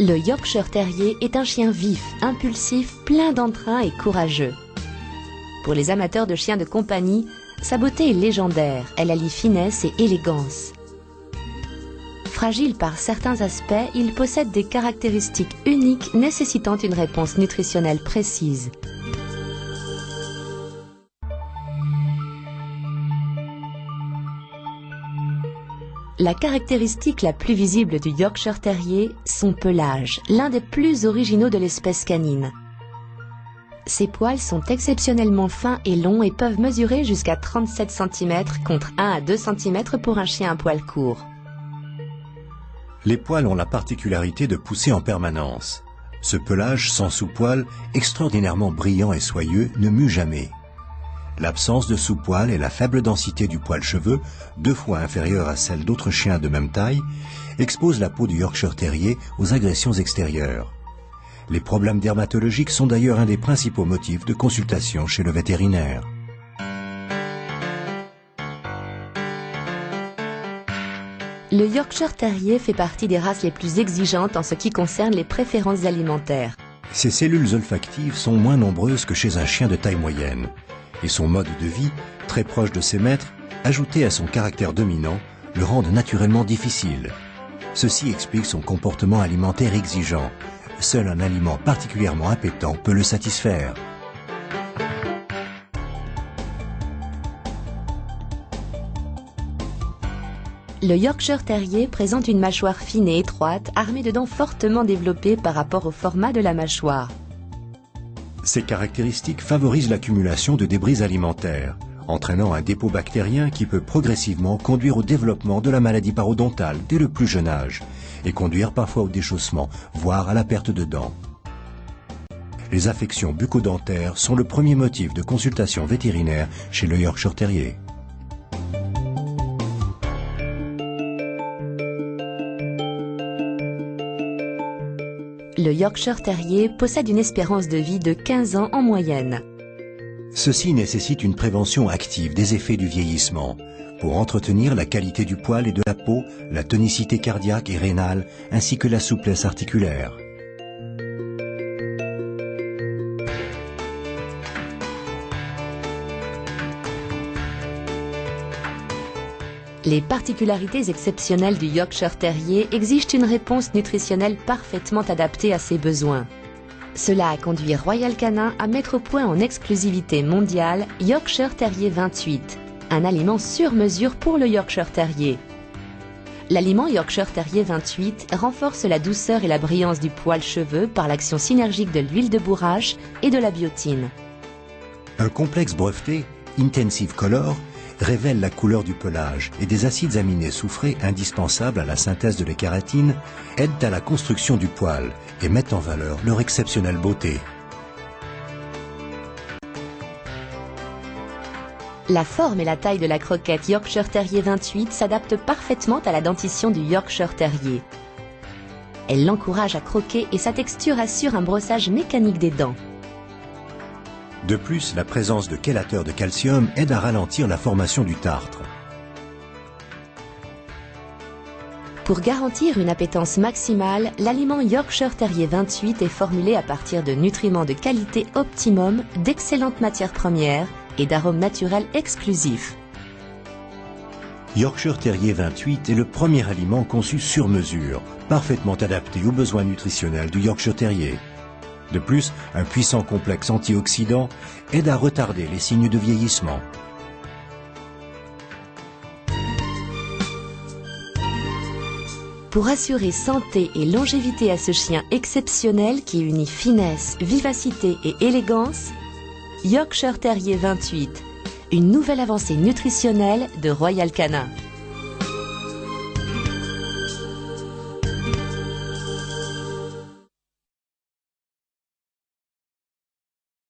Le Yorkshire Terrier est un chien vif, impulsif, plein d'entrain et courageux. Pour les amateurs de chiens de compagnie, sa beauté est légendaire, elle allie finesse et élégance. Fragile par certains aspects, il possède des caractéristiques uniques nécessitant une réponse nutritionnelle précise. La caractéristique la plus visible du Yorkshire Terrier, son pelage, l'un des plus originaux de l'espèce canine. Ses poils sont exceptionnellement fins et longs et peuvent mesurer jusqu'à 37 cm contre 1 à 2 cm pour un chien à poil court. Les poils ont la particularité de pousser en permanence. Ce pelage sans sous-poil, extraordinairement brillant et soyeux, ne mue jamais. L'absence de sous-poil et la faible densité du poil cheveux, 2 fois inférieure à celle d'autres chiens de même taille, exposent la peau du Yorkshire Terrier aux agressions extérieures. Les problèmes dermatologiques sont d'ailleurs un des principaux motifs de consultation chez le vétérinaire. Le Yorkshire Terrier fait partie des races les plus exigeantes en ce qui concerne les préférences alimentaires. Ses cellules olfactives sont moins nombreuses que chez un chien de taille moyenne. Et son mode de vie, très proche de ses maîtres, ajouté à son caractère dominant, le rendent naturellement difficile. Ceci explique son comportement alimentaire exigeant. Seul un aliment particulièrement appétant peut le satisfaire. Le Yorkshire Terrier présente une mâchoire fine et étroite, armée de dents fortement développées par rapport au format de la mâchoire. Ces caractéristiques favorisent l'accumulation de débris alimentaires, entraînant un dépôt bactérien qui peut progressivement conduire au développement de la maladie parodontale dès le plus jeune âge et conduire parfois au déchaussement, voire à la perte de dents. Les affections bucco-dentaires sont le premier motif de consultation vétérinaire chez le Yorkshire Terrier. Le Yorkshire Terrier possède une espérance de vie de 15 ans en moyenne. Ceci nécessite une prévention active des effets du vieillissement pour entretenir la qualité du poil et de la peau, la tonicité cardiaque et rénale, ainsi que la souplesse articulaire. Les particularités exceptionnelles du Yorkshire Terrier exigent une réponse nutritionnelle parfaitement adaptée à ses besoins. Cela a conduit Royal Canin à mettre au point en exclusivité mondiale Yorkshire Terrier 28, un aliment sur mesure pour le Yorkshire Terrier. L'aliment Yorkshire Terrier 28 renforce la douceur et la brillance du poil cheveux par l'action synergique de l'huile de bourrache et de la biotine. Un complexe breveté, Intensive Color, révèle la couleur du pelage et des acides aminés soufrés indispensables à la synthèse de l'écaratine aident à la construction du poil et mettent en valeur leur exceptionnelle beauté. La forme et la taille de la croquette Yorkshire Terrier 28 s'adaptent parfaitement à la dentition du Yorkshire Terrier. Elle l'encourage à croquer et sa texture assure un brossage mécanique des dents. De plus, la présence de chélateurs de calcium aide à ralentir la formation du tartre. Pour garantir une appétence maximale, l'aliment Yorkshire Terrier 28 est formulé à partir de nutriments de qualité optimum, d'excellentes matières premières et d'arômes naturels exclusifs. Yorkshire Terrier 28 est le premier aliment conçu sur mesure, parfaitement adapté aux besoins nutritionnels du Yorkshire Terrier. De plus, un puissant complexe antioxydant aide à retarder les signes de vieillissement. Pour assurer santé et longévité à ce chien exceptionnel qui unit finesse, vivacité et élégance, Yorkshire Terrier 28, une nouvelle avancée nutritionnelle de Royal Canin.